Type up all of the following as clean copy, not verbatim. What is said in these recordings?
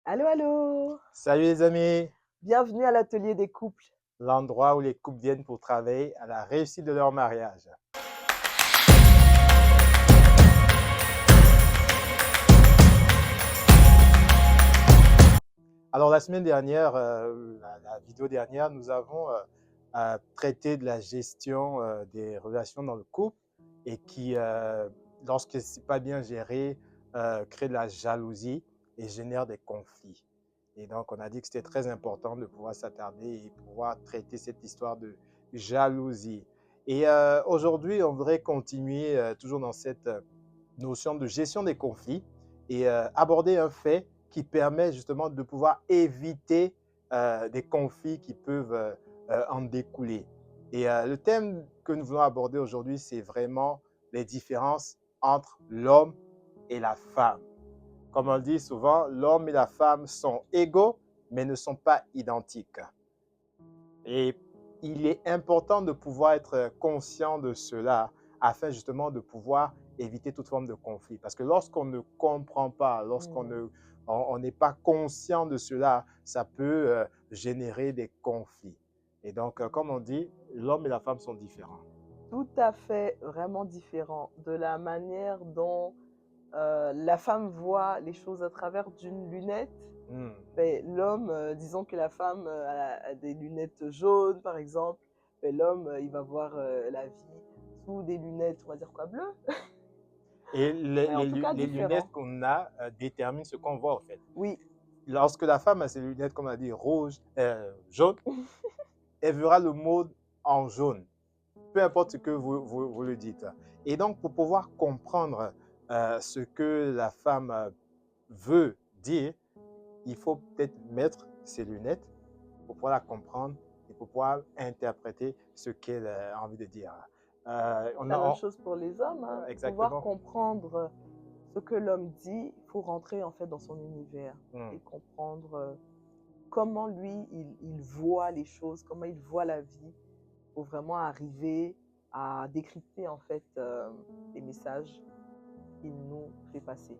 Allô, allô! Salut les amis, Bienvenue à l'atelier des couples. l'endroit où les couples viennent pour travailler à la réussite de leur mariage. Alors la semaine dernière, la vidéo dernière, nous avons traité de la gestion des relations dans le couple et qui, lorsque ce n'est pas bien géré, crée de la jalousie et génère des conflits. Et donc on a dit que c'était très important de pouvoir s'attarder et pouvoir traiter cette histoire de jalousie. Et aujourd'hui, on voudrait continuer toujours dans cette notion de gestion des conflits et aborder un fait qui permet justement de pouvoir éviter des conflits qui peuvent en découler. Et le thème que nous voulons aborder aujourd'hui, c'est vraiment les différences entre l'homme et la femme. Comme on le dit souvent, l'homme et la femme sont égaux, mais ne sont pas identiques. Et il est important de pouvoir être conscient de cela afin justement de pouvoir éviter toute forme de conflit. Parce que lorsqu'on ne comprend pas, lorsqu'on Mmh. ne, on n'est pas conscient de cela, ça peut générer des conflits. Et donc, comme on dit, l'homme et la femme sont différents. Tout à fait, vraiment différent de la manière dont, la femme voit les choses à travers d'une lunette. Hmm. Beh, l'homme, disons que la femme, a des lunettes jaunes, par exemple, beh, l'homme, il va voir, la vie sous des lunettes, on va dire quoi? Bleues? Et Mais en tout cas les lunettes différent. qu'on a déterminent ce qu'on voit en fait. Oui, Lorsque la femme a ses lunettes, comme on a dit, rouges, jaunes, elle verra le monde en jaune, peu importe ce que vous le dites. Et donc, pour pouvoir comprendre ce que la femme veut dire, il faut peut-être mettre ses lunettes pour pouvoir la comprendre et pour pouvoir interpréter ce qu'elle a envie de dire. c'est la même chose pour les hommes, hein. Pour pouvoir Exactement. comprendre ce que l'homme dit, il faut rentrer, en fait, dans son univers Hmm. et comprendre, comment lui, il voit les choses, comment il voit la vie, pour vraiment arriver à décrypter en fait les messages qu'il nous fait passer.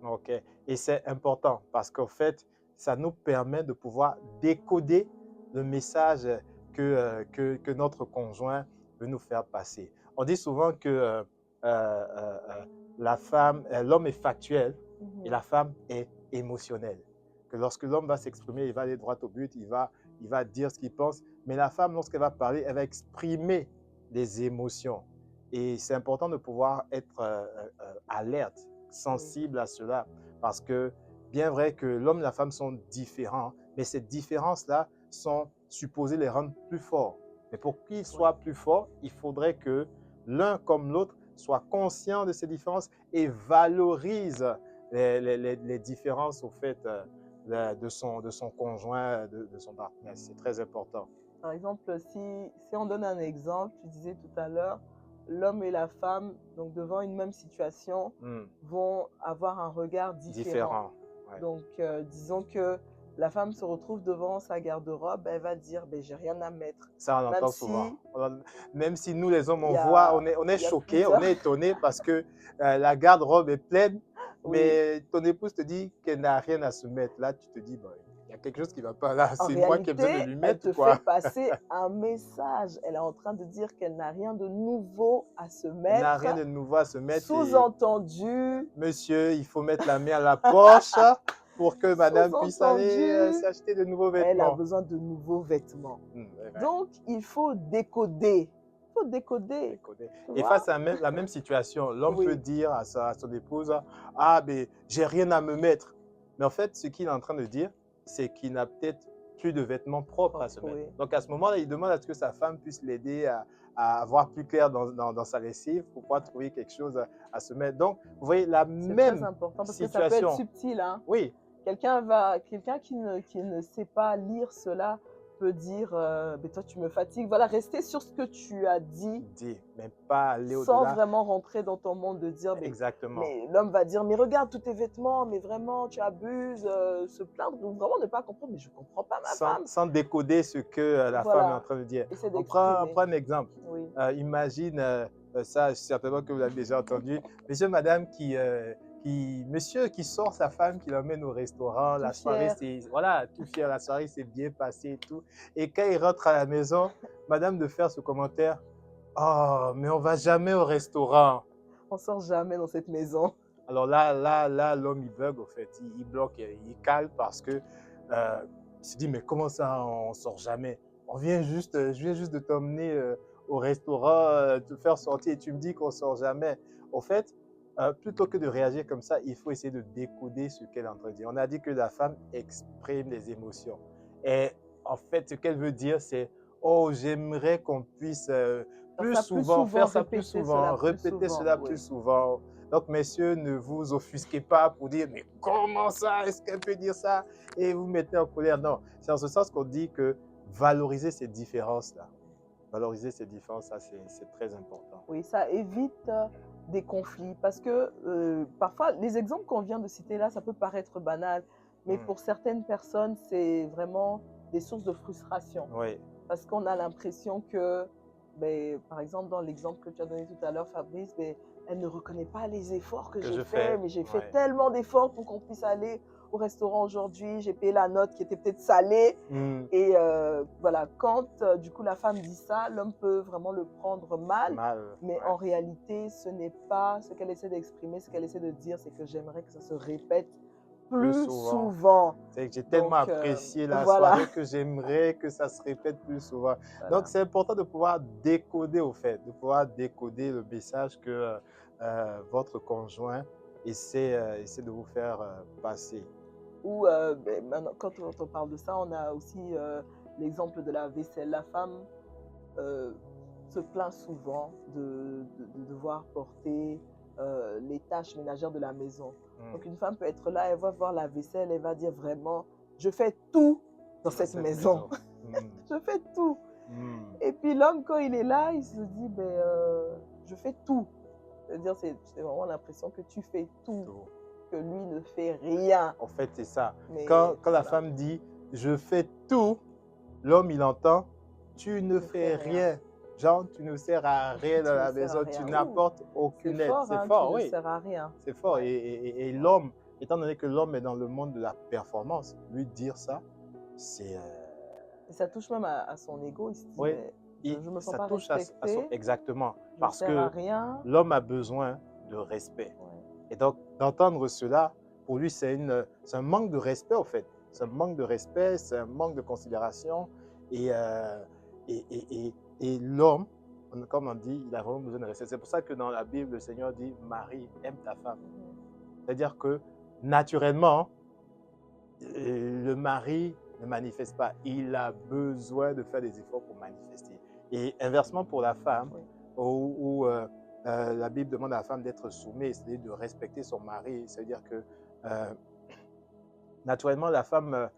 OK. Et c'est important parce qu'en fait, ça nous permet de pouvoir décoder le message que notre conjoint veut nous faire passer. On dit souvent que la femme, l'homme est factuel et Mhm. la femme est émotionnelle. Que lorsque l'homme va s'exprimer, il va aller droit au but, il va dire ce qu'il pense. Mais la femme, lorsqu'elle va parler, elle va exprimer des émotions. Et c'est important de pouvoir être alerte, Oui, sensible à cela. Parce que bien vrai que l'homme et la femme sont différents, mais ces différences-là sont supposées les rendre plus forts. Mais pour qu'ils oui. soient plus forts, il faudrait que l'un comme l'autre soit conscient de ces différences et valorise les différences au fait de son conjoint, de son partenaire. C'est très important. Par exemple, si on donne un exemple, tu disais tout à l'heure, l'homme et la femme, donc devant une même situation, Hmm. vont avoir un regard différent. Différent. Ouais. Donc, disons que la femme se retrouve devant sa garde-robe, elle va dire, ben, j'ai rien à mettre. Ça, on Même entend souvent. si Même si nous, les hommes, il on y voit, a, on est il y a choqués, on plusieurs, est étonnés parce que la garde-robe est pleine, oui. mais ton épouse te dit qu'elle n'a rien à se mettre. Là, tu te dis, bon, il y a quelque chose qui ne va pas là. En C'est moi qui ai besoin de réalité, lui elle mettre, te fait quoi. passer un message. Elle est en train de dire qu'elle n'a rien de nouveau à se Elle n'a mettre. rien de nouveau à se mettre et Sous-entendu, monsieur, il faut mettre la main à la poche pour que madame puisse aller sous-entendu, s'acheter de nouveaux elle a vêtements. besoin de nouveaux vêtements. C'est vrai. Donc, il faut décoder. Il faut décoder, tu Et face vois? à la même situation, l'homme peut Oui, dire à son épouse, ah, ben, j'ai rien à me mettre. Mais en fait, ce qu'il est en train de dire, c'est qu'il n'a peut-être plus de vêtements propres à se propre, mettre. oui. Donc, à ce moment-là, il demande à ce que sa femme puisse l'aider à voir plus clair dans sa lessive pour pouvoir trouver quelque chose à se mettre. Donc, vous voyez, la C'est très même important parce que ça peut être situation. subtil, hein. Oui, Quelqu'un qui ne sait pas lire cela peut dire, «Beh, toi, tu me fatigues». Voilà, rester sur ce que tu as dit dit, mais pas aller sans au-delà. vraiment rentrer dans ton monde de dire, Exactement. mais l'homme va dire, mais regarde tous tes vêtements, mais vraiment, tu abuses, se plaindre, ou vraiment ne pas comprendre, mais je comprends pas ma femme. Sans décoder ce que la femme est en Voilà, train de dire. essaie On d'exprimer. prend un exemple. Oui. Imagine, ça certainement que vous l'avez déjà entendu, monsieur, madame qui Puis, monsieur qui sort sa femme, qui l'emmène au restaurant, Tout la soirée, fier. c'est, voilà, tout fier, la soirée s'est bien passée et tout. Et quand il rentre à la maison, madame de faire ce commentaire, oh, mais on va jamais au restaurant. On sort jamais dans cette maison. Alors là, l'homme, il bug, au fait. Il bloque, il cale parce que il se dit, mais comment ça, on sort jamais? Je viens juste de t'emmener au restaurant, te faire sortir et tu me dis qu'on sort jamais. Au fait, plutôt que de réagir comme ça, il faut essayer de décoder ce qu'elle est en train de dire. On a dit que la femme exprime des émotions. Et en fait, ce qu'elle veut dire, c'est, oh, j'aimerais qu'on puisse Faire plus ça plus souvent, faire souvent, ça plus répéter cela souvent, plus répéter souvent. cela plus Oui. souvent. Donc, messieurs, ne vous offusquez pas pour dire, mais comment ça? Est-ce qu'elle peut dire ça? Et vous mettez en colère. Non, c'est en ce sens qu'on dit que valoriser ces différences-là, valoriser ces différences, ça, c'est très important. Oui, ça évite des conflits parce que parfois, les exemples qu'on vient de citer là, ça peut paraître banal, mais Mm. pour certaines personnes, c'est vraiment des sources de frustration Oui, parce qu'on a l'impression que, ben, par exemple, dans l'exemple que tu as donné tout à l'heure, Fabrice, ben, elle ne reconnaît pas les efforts que que j'ai je faits, fais. mais j'ai fait Ouais. tellement d'efforts pour qu'on puisse aller au restaurant aujourd'hui, j'ai payé la note qui était peut-être salée. Mm. Et voilà, quand du coup la femme dit ça, l'homme peut vraiment le prendre mal, Mal, mais ouais. en réalité, ce n'est pas ce qu'elle essaie d'exprimer, ce qu'elle essaie de dire, c'est que j'aimerais que ça se répète Plus plus souvent. souvent. C'est que j'ai tellement Donc apprécié la voilà. soirée que j'aimerais que ça se répète plus souvent. Donc, Voilà. c'est important de pouvoir décoder, au fait, de pouvoir décoder le message que votre conjoint essaie de vous faire passer. Ou ben, maintenant, quand on parle de ça, on a aussi l'exemple de la vaisselle. La femme euh, se plaint souvent de devoir porter les tâches ménagères de la maison. Donc Mm. une femme peut être là, elle va voir la vaisselle, elle va dire vraiment, je fais tout dans Dans cette cette maison. maison. Mm. Je fais tout. Mm. Et puis l'homme, quand il est là, il se dit, ben, je fais tout. C'est-à-dire, c'est vraiment l'impression que tu fais tout, Tout. que lui ne fait rien. En fait, c'est ça. Mais Quand la voilà, femme dit je fais tout, l'homme il entend tu ne tu ne fais fais rien. rien. Genre, tu ne sers à rien dans Tu ne la sers à maison, tu rien. Ouh, n'apportes c'est aucune aide. fort, C'est hein, tu fort, ne oui, sers à rien. c'est fort. Ouais, Et ouais. l'homme, étant donné que l'homme est dans le monde de la performance, lui dire ça, c'est. Et ça touche même à son ego. Il se dit, Oui, mais je ne me sens ça pas touche à son. respecté, Exactement. je ne Parce sers à que rien. l'homme a besoin de respect. Ouais. Et donc, d'entendre cela, pour lui, c'est un manque de respect, en fait. C'est un manque de respect, c'est un manque de considération. Et, et l'homme, comme on dit, il a vraiment besoin de respect. C'est pour ça que dans la Bible, le Seigneur dit, Marie, aime ta femme. C'est-à-dire que, naturellement, le mari ne manifeste pas. Il a besoin de faire des efforts pour manifester. Et inversement pour la femme, Oui. où la Bible demande à la femme d'être soumise, c'est-à-dire de respecter son mari. C'est-à-dire que naturellement, la femme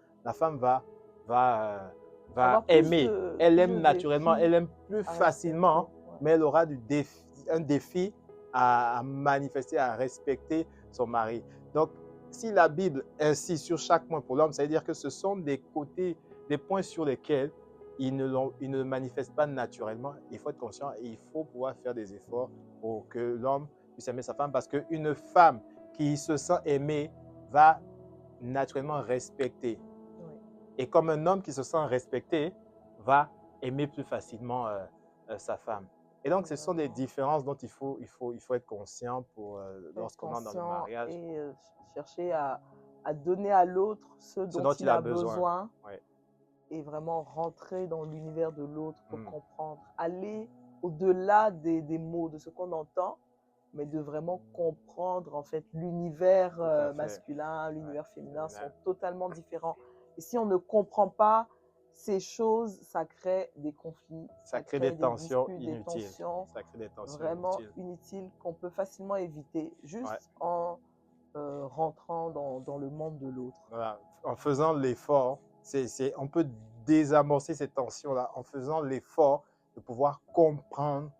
va Avoir aimer. Elle plus de aime naturellement, défis elle aime plus à respecter. facilement, Ouais. mais elle aura un défi à manifester, à respecter son mari. Donc, si la Bible insiste sur chaque point pour l'homme, ça veut dire que ce sont des côtés, des points sur lesquels il ne manifeste pas naturellement. Il faut être conscient et il faut pouvoir faire des efforts pour que l'homme puisse aimer sa femme parce qu'une femme qui se sent aimée va naturellement respecter. Oui. Et comme un homme qui se sent respecté va aimer plus facilement sa femme. Et donc, ce sont des différences dont il faut être conscient pour Être lorsqu'on entre dans le conscient mariage. et chercher à donner à l'autre ce Ce dont dont il il a a besoin. besoin Ouais. et vraiment rentrer dans l'univers de l'autre pour Mm. comprendre. Aller au-delà des mots, de ce qu'on entend, mais de vraiment comprendre en fait l'univers Tout à fait. masculin, l'univers Ouais. féminin sont totalement différents. Et si on ne comprend pas ces choses, ça crée des conflits, Ça crée des tensions disputes, des inutiles. tensions Ça crée des tensions vraiment inutiles. inutiles qu'on peut facilement éviter juste Ouais. en rentrant dans le monde de l'autre. Voilà. En faisant l'effort, on peut désamorcer ces tensions-là en faisant l'effort de pouvoir comprendre,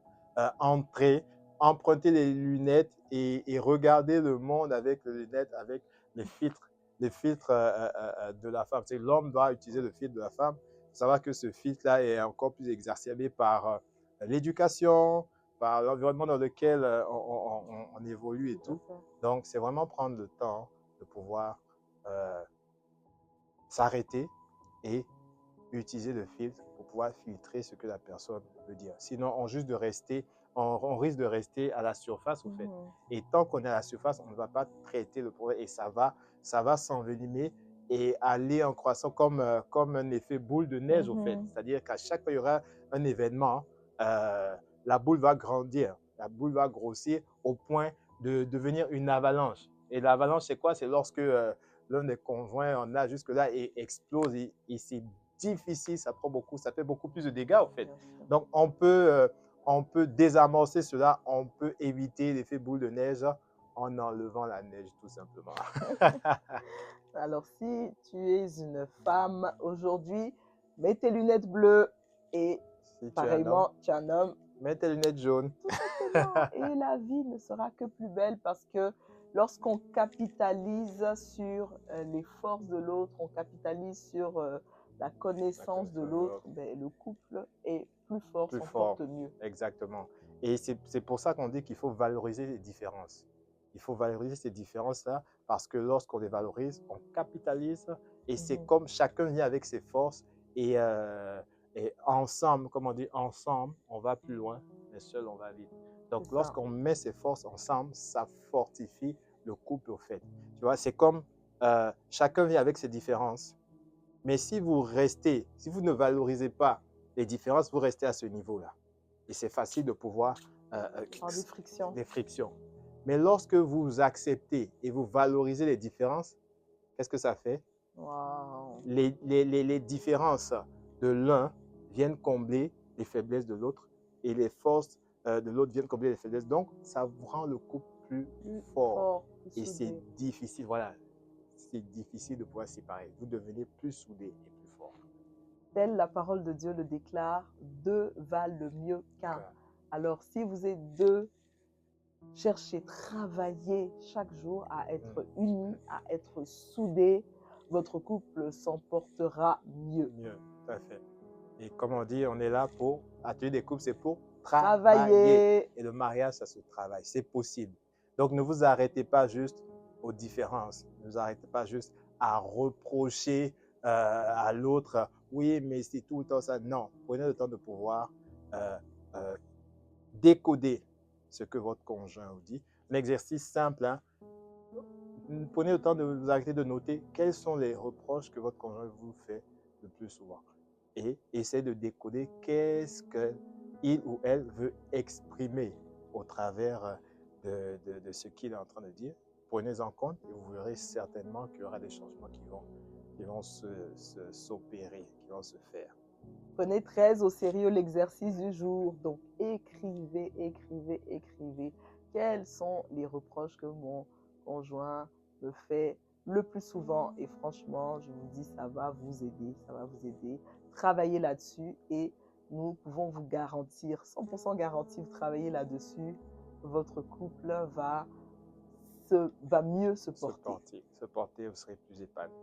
entrer, emprunter les lunettes et regarder le monde avec les lunettes, avec les filtres de la femme. L'homme doit utiliser le filtre de la femme. Il faut savoir que ce filtre-là est encore plus exacerbé par l'éducation, par l'environnement dans lequel on évolue et Tout à tout. fait. Donc, c'est vraiment prendre le temps de pouvoir euh, s'arrêter et utiliser le filtre pour pouvoir filtrer ce que la personne veut dire. Sinon, on risque de rester à la surface, au fait. Mhm. Et tant qu'on est à la surface, on ne va pas traiter le problème et ça va s'envenimer et aller en croissant comme un effet boule de neige, au fait. Mhm. C'est-à-dire qu'à chaque fois qu'il y aura un événement, la boule va grandir, la boule va grossir au point de devenir une avalanche. Et l'avalanche, c'est quoi? C'est lorsque l'un des conjoints en a jusque-là et explose et c'est difficile, ça fait beaucoup plus de dégâts, au fait. Bien sûr. Donc, on peut désamorcer cela, on peut éviter l'effet boule de neige en enlevant la neige, tout simplement. Alors, si tu es une femme aujourd'hui, mets tes lunettes bleues et Si tu es un homme, pareillement, tu es un homme, mets tes lunettes jaunes. tout simplement. Et la vie ne sera que plus belle parce que lorsqu'on capitalise sur les forces de l'autre, on capitalise sur la connaissance de l'autre, ben, le couple est plus fort, Plus s'en fort. porte mieux. Exactement. Et c'est pour ça qu'on dit qu'il faut valoriser les différences. Il faut valoriser ces différences-là parce que lorsqu'on les valorise, on capitalise et c'est Mhm. comme chacun vient avec ses forces et ensemble, comme on dit, ensemble, on va plus loin, mais seul, on va vite. Donc, C'est ça. lorsqu'on met ses forces ensemble, ça fortifie le couple, au fait. Tu vois, c'est comme chacun vient avec ses différences. Mais si vous ne valorisez pas les différences, vous restez à ce niveau-là. Et c'est facile de pouvoir Par des frictions. des frictions. Mais lorsque vous acceptez et vous valorisez les différences, qu'est-ce que ça fait? Wow. Les différences de l'un viennent combler les faiblesses de l'autre et les forces de l'autre viennent combler les faiblesses. Donc, ça vous rend le couple plus fort. Plus Et c'est soudé. difficile, voilà, c'est difficile de pouvoir séparer. Vous devenez plus soudés et plus forts. Telle la parole de Dieu le déclare, deux valent mieux qu'un. Alors, si vous êtes deux, cherchez, travaillez chaque jour à être unis, à être soudés. Votre couple s'en portera mieux. Mieux, tout à fait. Et comme on dit, on est là pour atelier des couples, c'est pour Travailler. travailler. Et le mariage, ça se travaille, c'est possible. Donc, ne vous arrêtez pas juste aux différences. Ne vous arrêtez pas juste à reprocher à l'autre, oui, mais c'est tout le temps ça. Non, prenez le temps de pouvoir euh, décoder ce que votre conjoint vous dit. Un exercice simple, hein. Prenez le temps de vous arrêter de noter quels sont les reproches que votre conjoint vous fait le plus souvent. Et essayez de décoder qu'est-ce qu'il ou elle veut exprimer au travers de ce qu'il est en train de dire. Prenez-en compte et vous verrez certainement qu'il y aura des changements qui vont s'opérer, qui vont se faire. Prenez très au sérieux l'exercice du jour. Donc, écrivez, écrivez, écrivez. Quels sont les reproches que mon conjoint me fait le plus souvent? Et franchement, je vous dis, ça va vous aider, ça va vous aider. Travaillez là-dessus et nous pouvons vous garantir, 100% garantie, vous travaillez là-dessus, votre couple va mieux se porter. Se porter, vous serez plus épanoui.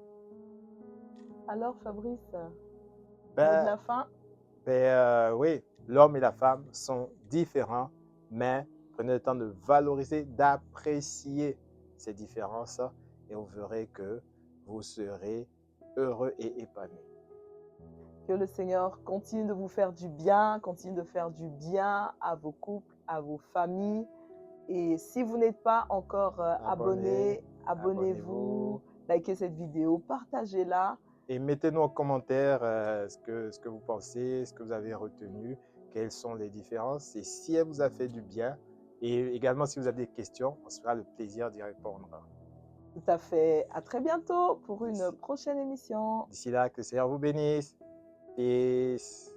Alors, Fabrice, mot de la fin? Oui, l'homme et la femme sont différents, mais prenez le temps de valoriser, d'apprécier ces différences et vous verrez que vous serez heureux et épanoui. Que le Seigneur continue de vous faire du bien, continue de faire du bien à vos couples, à vos familles. Et si vous n'êtes pas encore abonné, abonnez-vous, likez cette vidéo, partagez-la. Et mettez-nous en commentaire ce que vous pensez, ce que vous avez retenu, quelles sont les différences et si elle vous a fait du bien. Et également, si vous avez des questions, on se fera le plaisir d'y répondre. Tout à fait. À très bientôt pour une prochaine émission. D'ici là, que le Seigneur vous bénisse. Peace.